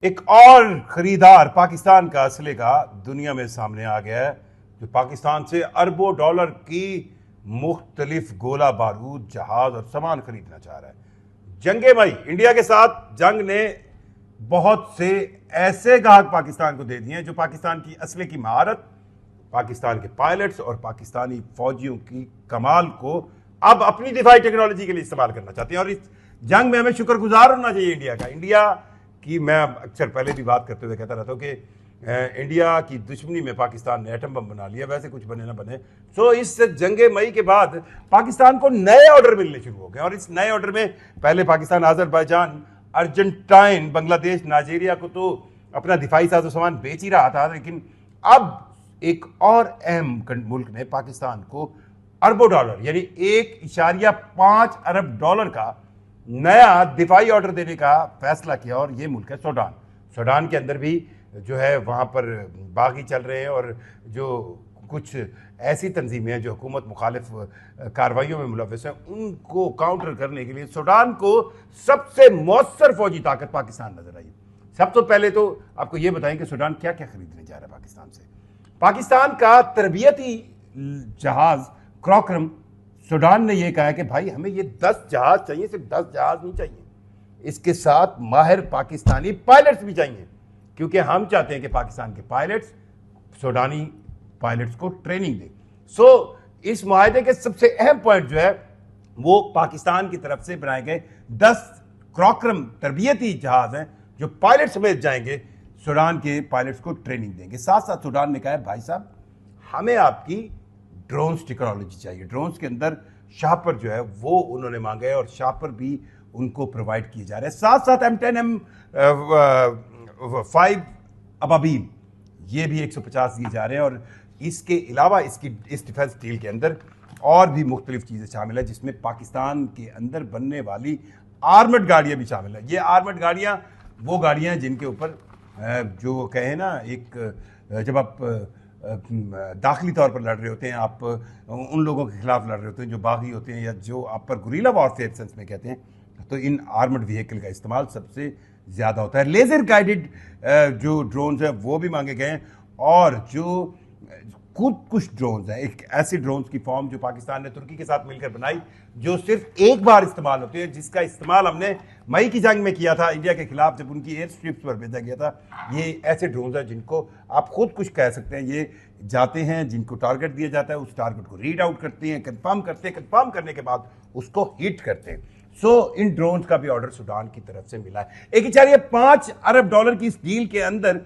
ایک اور خریدار پاکستان کا اسلحے کا دنیا میں سامنے آ گیا ہے جو پاکستان سے اربوں ڈالر کی مختلف گولہ بارود جہاز اور سامان خریدنا چاہ رہا ہے۔ جنگ مئی انڈیا کے ساتھ جنگ نے بہت سے ایسے گاہک پاکستان کو دے دیے ہیں جو پاکستان کی اسلحے کی مہارت، پاکستان کے پائلٹس اور پاکستانی فوجیوں کی کمال کو اب اپنی دفاعی ٹیکنالوجی کے لیے استعمال کرنا چاہتے ہیں، اور اس جنگ میں ہمیں شکر گزار ہونا چاہیے انڈیا کا۔ انڈیا کی میں اکثر پہلے بھی بات کرتے ہوئے کہتا رہتا ہوں کہ انڈیا کی دشمنی میں پاکستان نے ایٹم بم بنا لیا، ویسے کچھ بنے نہ بنے۔ اس جنگ مئی کے بعد پاکستان کو نئے آرڈر ملنے شروع ہو گئے، اور اس نئے آرڈر میں پہلے پاکستان آذربائیجان، ارجنٹائن، بنگلہ دیش، نائجیریا کو تو اپنا دفاعی ساز و سامان بیچ ہی رہا تھا، لیکن اب ایک اور اہم ملک نے پاکستان کو اربوں ڈالر یعنی 1.5 ارب ڈالر کا نیا دفاعی آرڈر دینے کا فیصلہ کیا، اور یہ ملک ہے سوڈان۔ سوڈان کے اندر بھی جو ہے وہاں پر باغی چل رہے ہیں، اور جو کچھ ایسی تنظیمیں ہیں جو حکومت مخالف کارروائیوں میں ملوث ہیں، ان کو کاؤنٹر کرنے کے لیے سوڈان کو سب سے مؤثر فوجی طاقت پاکستان نظر آئی۔ سب سے پہلے تو آپ کو یہ بتائیں کہ سوڈان کیا کیا خریدنے جا رہا ہے پاکستان سے۔ پاکستان کا تربیتی جہاز کراکرم، سوڈان نے یہ کہا ہے کہ بھائی ہمیں یہ 10 جہاز چاہیے، صرف 10 جہاز نہیں چاہیے، اس کے ساتھ ماہر پاکستانی پائلٹس بھی چاہیے، کیونکہ ہم چاہتے ہیں کہ پاکستان کے پائلٹس سوڈانی پائلٹس کو ٹریننگ دیں۔ اس معاہدے کے سب سے اہم پوائنٹ جو ہے وہ پاکستان کی طرف سے بنائے گئے 10 کراکرم تربیتی جہاز ہیں جو پائلٹ سمیت جائیں گے، سوڈان کے پائلٹس کو ٹریننگ دیں گے۔ ساتھ ساتھ سوڈان نے کہا ہے بھائی صاحب ہمیں آپ کی ڈرونز ٹیکنالوجی چاہیے۔ ڈرونز کے اندر شاپر جو ہے وہ انہوں نے مانگا ہے، اور شاپر بھی ان کو پرووائڈ کیے جا رہے ہیں۔ ساتھ ساتھ M10 M5 ابابیل یہ بھی 150 دیے جا رہے ہیں، اور اس کے علاوہ اس ڈیفنس ڈیل کے اندر اور بھی مختلف چیزیں شامل ہیں، جس میں پاکستان کے اندر بننے والی آرمڈ گاڑیاں بھی شامل ہیں۔ یہ آرمڈ گاڑیاں وہ گاڑیاں ہیں جن کے اوپر جو کہیں نا، ایک جب آپ داخلی طور پر لڑ رہے ہوتے ہیں، آپ ان لوگوں کے خلاف لڑ رہے ہوتے ہیں جو باغی ہوتے ہیں یا جو آپ پر گوریلا وارفیئر سینس میں کہتے ہیں، تو ان آرمڈ وہیکل کا استعمال سب سے زیادہ ہوتا ہے۔ لیزر گائیڈڈ جو ڈرونز ہیں وہ بھی مانگے گئے ہیں، اور جو خود کش ڈرونز ہیں، ایک ایسی ڈرونز کی فارم جو پاکستان نے ترکی کے ساتھ مل کر بنائی، جو صرف ایک بار استعمال ہوتی ہے، جس کا استعمال ہم نے مئی کی جنگ میں کیا تھا انڈیا کے خلاف جب ان کی ایئر اسٹرپس پر بھیجا گیا تھا۔ یہ ایسے ڈرونز ہیں جن کو آپ خود کچھ کہہ سکتے ہیں، یہ جاتے ہیں جن کو ٹارگٹ دیا جاتا ہے، اس ٹارگٹ کو ریڈ آؤٹ کرتے ہیں، کنفرم کرتے ہیں، کنفرم کرنے کے بعد اس کو ہٹ کرتے ہیں۔ ان ڈرونز کا بھی آرڈر سوڈان کی طرف سے ملا ہے۔ 1.5 ارب ڈالر کی اس ڈیل کے اندر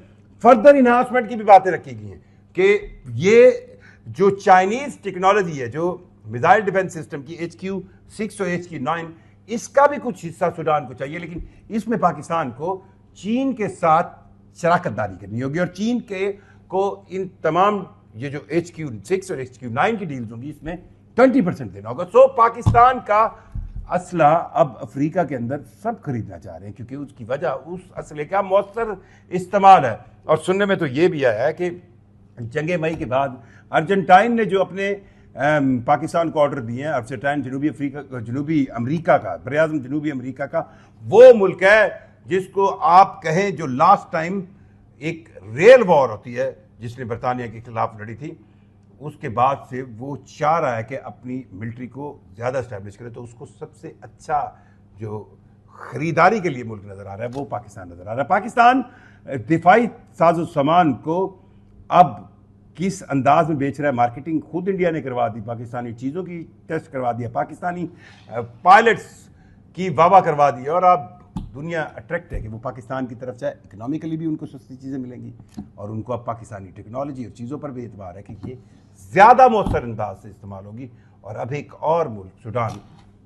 فردر انہانسمنٹ کی بھی باتیں رکھی گئی ہیں کہ یہ جو چائنیز ٹیکنالوجی ہے، جو میزائل ڈیفنس سسٹم کی HQ-6 اور HQ-9، اس کا بھی کچھ حصہ سوڈان کو چاہیے، لیکن اس میں پاکستان کو چین کے ساتھ شراکت داری کرنی ہوگی، اور چین کو ان تمام یہ جو HQ-6 اور HQ-9 کی ڈیلز ہوں گی، اس میں 20% دینا ہوگا۔ پاکستان کا اسلحہ اب افریقہ کے اندر سب خریدنا چاہ رہے ہیں، کیونکہ اس کی وجہ اس اسلحے کا مؤثر استعمال ہے۔ اور سننے میں تو یہ بھی آیا ہے کہ جنگ مئی کے بعد ارجنٹائن نے جو اپنے پاکستان کو آرڈر دیے ہیں، ارجنٹائن جنوبی امریکہ کا، براعظم جنوبی امریکہ کا وہ ملک ہے جس کو آپ کہیں جو لاسٹ ٹائم ایک ریل وار ہوتی ہے جس نے برطانیہ کے خلاف لڑی تھی، اس کے بعد سے وہ چاہ رہا ہے کہ اپنی ملٹری کو زیادہ اسٹیبلش کرے، تو اس کو سب سے اچھا جو خریداری کے لیے ملک نظر آ رہا ہے وہ پاکستان نظر آ رہا ہے۔ پاکستان دفاعی ساز و سامان کو اب کس انداز میں بیچ رہا ہے، مارکیٹنگ خود انڈیا نے کروا دی، پاکستانی چیزوں کی ٹیسٹ کروا دیا، پاکستانی پائلٹس کی واہ کروا دی، اور اب دنیا اٹریکٹ ہے کہ وہ پاکستان کی طرف سے اکنامیکلی بھی ان کو سستی چیزیں ملیں گی، اور ان کو اب پاکستانی ٹیکنالوجی اور چیزوں پر بھی اعتبار ہے کہ یہ زیادہ مؤثر انداز سے استعمال ہوگی، اور اب ایک اور ملک سوڈان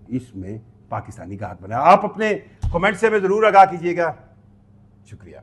اس میں پاکستانی گاہک بنا۔ آپ اپنے کمنٹ سے ہمیں ضرور آگاہ کیجیے گا۔ شکریہ۔